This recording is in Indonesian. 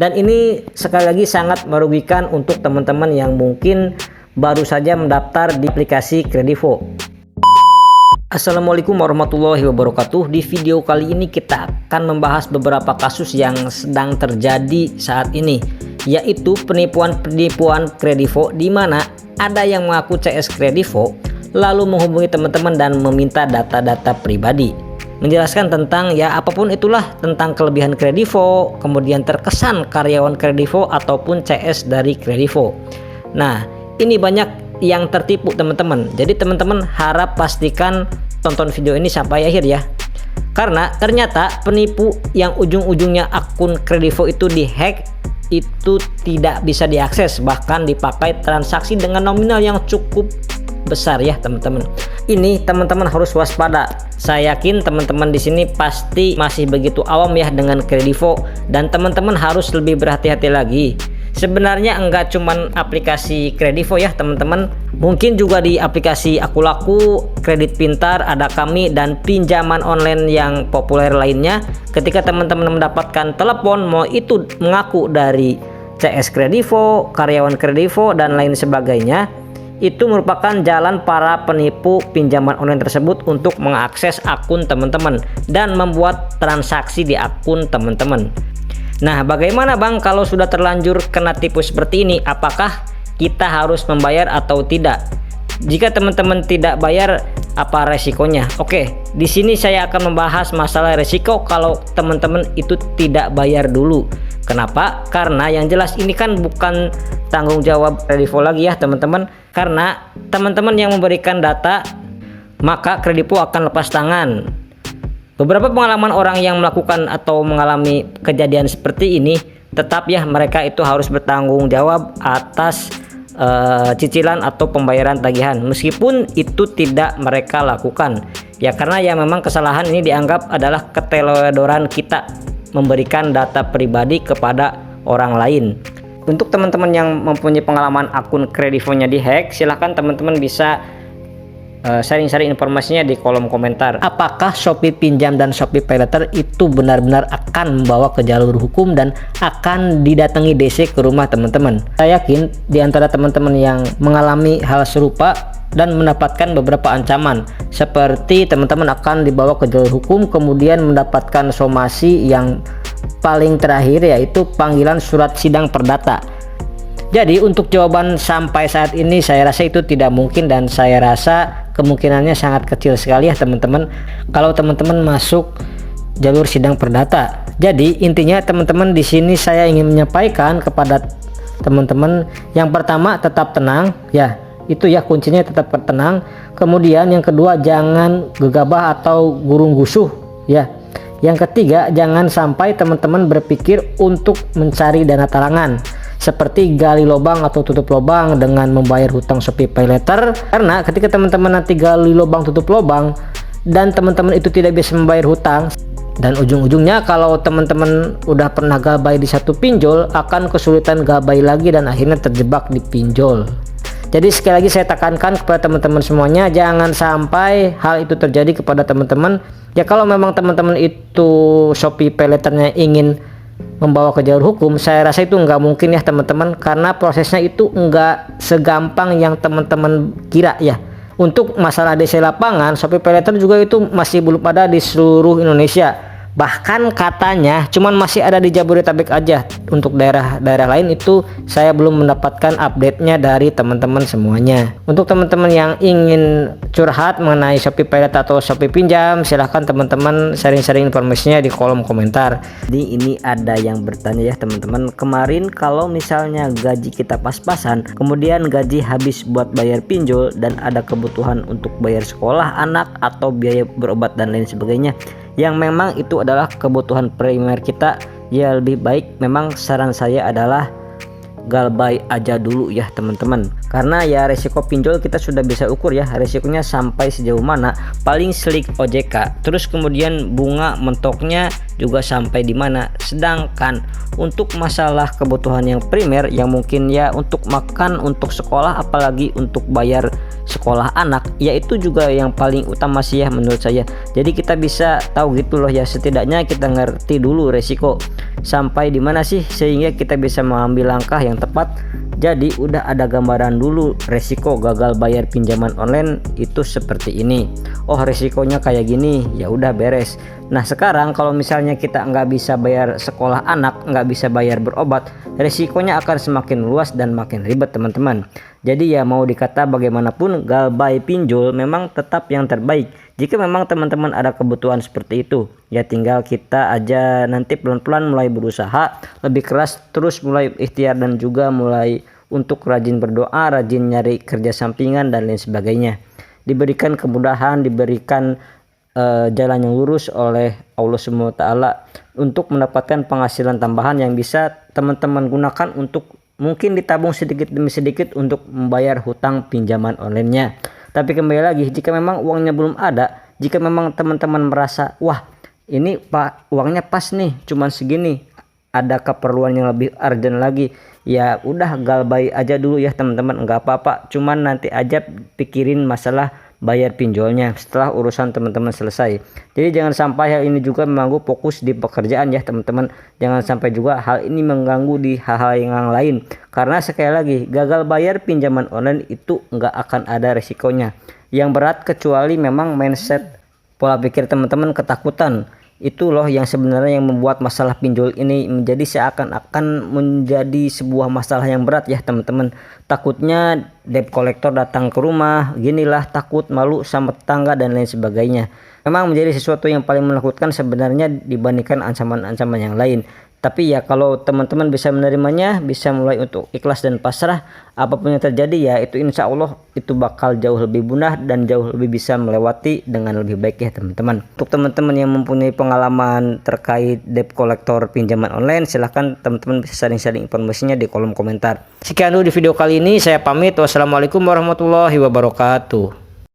Dan ini sekali lagi sangat merugikan untuk teman-teman yang mungkin baru saja mendaftar di aplikasi Kredivo. Assalamualaikum warahmatullahi wabarakatuh. Di video kali ini kita akan membahas beberapa kasus yang sedang terjadi saat ini, yaitu penipuan Kredivo, di mana ada yang mengaku CS Kredivo lalu menghubungi teman-teman dan meminta data-data pribadi, menjelaskan tentang ya apapun itulah tentang kelebihan Kredivo, kemudian terkesan karyawan Kredivo ataupun CS dari Kredivo. Nah, ini banyak yang tertipu teman-teman. Jadi teman-teman harap pastikan tonton video ini sampai akhir ya. Karena ternyata penipu yang ujung-ujungnya akun Kredivo itu dihack itu tidak bisa diakses, bahkan dipakai transaksi dengan nominal yang cukup besar ya teman-teman. Ini teman-teman harus waspada. Saya yakin teman-teman di sini pasti masih begitu awam ya dengan Kredivo, dan teman-teman harus lebih berhati-hati lagi. Sebenarnya enggak cuman aplikasi Kredivo ya teman-teman, mungkin juga di aplikasi Akulaku, Kredit Pintar, Ada Kami, dan pinjaman online yang populer lainnya. Ketika teman-teman mendapatkan telepon mau itu mengaku dari CS Kredivo, karyawan Kredivo, dan lain sebagainya, itu merupakan jalan para penipu pinjaman online tersebut untuk mengakses akun teman-teman dan membuat transaksi di akun teman-teman. Nah, bagaimana Bang kalau sudah terlanjur kena tipu seperti ini? Apakah kita harus membayar atau tidak? Jika teman-teman tidak bayar, apa resikonya? Oke, di sini saya akan membahas masalah resiko kalau teman-teman itu tidak bayar dulu. Kenapa? Karena yang jelas ini kan bukan tanggung jawab Kredivo lagi ya teman-teman. Karena teman-teman yang memberikan data, maka Kredivo akan lepas tangan. Beberapa pengalaman orang yang melakukan atau mengalami kejadian seperti ini, tetap ya mereka itu harus bertanggung jawab atas cicilan atau pembayaran tagihan, meskipun itu tidak mereka lakukan ya, karena ya memang kesalahan ini dianggap adalah keteledoran kita memberikan data pribadi kepada orang lain. Untuk teman-teman yang mempunyai pengalaman akun Kredivonya dihack, silahkan teman-teman bisa sharing-sharing informasinya di kolom komentar. Apakah Shopee Pinjam dan Shopee PayLater itu benar-benar akan membawa ke jalur hukum dan akan didatangi DC ke rumah teman-teman? Saya yakin di antara teman-teman yang mengalami hal serupa dan mendapatkan beberapa ancaman, seperti teman-teman akan dibawa ke jalur hukum, kemudian mendapatkan somasi yang paling terakhir yaitu panggilan surat sidang perdata. Jadi untuk jawaban sampai saat ini saya rasa itu tidak mungkin, dan saya rasa kemungkinannya sangat kecil sekali ya teman-teman kalau teman-teman masuk jalur sidang perdata. Jadi intinya teman-teman di sini saya ingin menyampaikan kepada teman-teman, yang pertama tetap tenang ya, itu ya kuncinya, tetap tenang. Kemudian yang kedua jangan gegabah atau gurung gusuh ya. Yang ketiga jangan sampai teman-teman berpikir untuk mencari dana talangan seperti gali lubang atau tutup lubang dengan membayar hutang Shopee PayLater, karena ketika teman-teman nanti gali lubang tutup lubang dan teman-teman itu tidak bisa membayar hutang, dan ujung-ujungnya kalau teman-teman udah pernah gabay di satu pinjol akan kesulitan gabay lagi dan akhirnya terjebak di pinjol. Jadi sekali lagi saya tekankan kepada teman-teman semuanya, jangan sampai hal itu terjadi kepada teman-teman ya. Kalau memang teman-teman itu Shopee PayLaternya ingin membawa ke jalur hukum, saya rasa itu nggak mungkin ya teman-teman, karena prosesnya itu nggak segampang yang teman-teman kira ya. Untuk masalah DC lapangan, Shopee PayLater juga itu masih belum ada di seluruh Indonesia, bahkan katanya cuman masih ada di Jabodetabek aja. Untuk daerah-daerah lain itu saya belum mendapatkan update-nya dari teman-teman semuanya. Untuk teman-teman yang ingin curhat mengenai Shopee PayLater atau Shopee Pinjam, silahkan teman-teman sharing-sharing informasinya di kolom komentar. Jadi ini ada yang bertanya ya teman-teman, kemarin kalau misalnya gaji kita pas-pasan, kemudian gaji habis buat bayar pinjol dan ada kebutuhan untuk bayar sekolah anak atau biaya berobat dan lain sebagainya, yang memang itu adalah kebutuhan primer kita, ya lebih baik memang saran saya adalah galbay aja dulu ya teman-teman, karena ya resiko pinjol kita sudah bisa ukur ya, resikonya sampai sejauh mana. Paling selik OJK, terus kemudian bunga mentoknya juga sampai di mana. Sedangkan untuk masalah kebutuhan yang primer yang mungkin ya untuk makan, untuk sekolah, apalagi untuk bayar sekolah anak, yaitu juga yang paling utama sih ya menurut saya. Jadi kita bisa tahu gitu loh ya, setidaknya kita ngerti dulu resiko sampai di mana sih sehingga kita bisa mengambil langkah yang tepat. Jadi udah ada gambaran dulu resiko gagal bayar pinjaman online itu seperti ini. Oh resikonya kayak gini, ya udah beres. Nah sekarang kalau misalnya kita nggak bisa bayar sekolah anak, nggak bisa bayar berobat, resikonya akan semakin luas dan makin ribet teman-teman. Jadi ya mau dikata bagaimanapun, galbay pinjol memang tetap yang terbaik. Jika memang teman-teman ada kebutuhan seperti itu, ya tinggal kita aja nanti pelan-pelan mulai berusaha lebih keras, terus mulai ikhtiar dan juga mulai untuk rajin berdoa, rajin nyari kerja sampingan dan lain sebagainya. Diberikan kemudahan, diberikan jalan yang lurus oleh Allah SWT untuk mendapatkan penghasilan tambahan yang bisa teman-teman gunakan untuk mungkin ditabung sedikit demi sedikit untuk membayar hutang pinjaman online-nya. Tapi kembali lagi, jika memang uangnya belum ada, jika memang teman-teman merasa wah ini pak uangnya pas nih cuman segini, ada keperluan yang lebih urgent lagi, ya udah galbay aja dulu ya teman-teman, nggak apa-apa, cuman nanti aja pikirin masalah bayar pinjolnya setelah urusan teman-teman selesai. Jadi jangan sampai hal ini juga mengganggu fokus di pekerjaan ya teman-teman. Jangan sampai juga hal ini mengganggu di hal-hal yang lain, karena sekali lagi gagal bayar pinjaman online itu nggak akan ada resikonya yang berat kecuali memang mindset pola pikir teman-teman ketakutan. Itu loh yang sebenarnya yang membuat masalah pinjol ini menjadi seakan-akan menjadi sebuah masalah yang berat ya teman-teman. Takutnya debt collector datang ke rumah, ginilah, takut malu sama tetangga dan lain sebagainya. Memang menjadi sesuatu yang paling menakutkan sebenarnya dibandingkan ancaman-ancaman yang lain. Tapi ya kalau teman-teman bisa menerimanya, bisa mulai untuk ikhlas dan pasrah, apapun yang terjadi ya itu insya Allah itu bakal jauh lebih mudah dan jauh lebih bisa melewati dengan lebih baik ya teman-teman. Untuk teman-teman yang mempunyai pengalaman terkait debt collector pinjaman online, silahkan teman-teman bisa sharing-sharing informasinya di kolom komentar. Sekian dulu di video kali ini, saya pamit. Wassalamualaikum warahmatullahi wabarakatuh.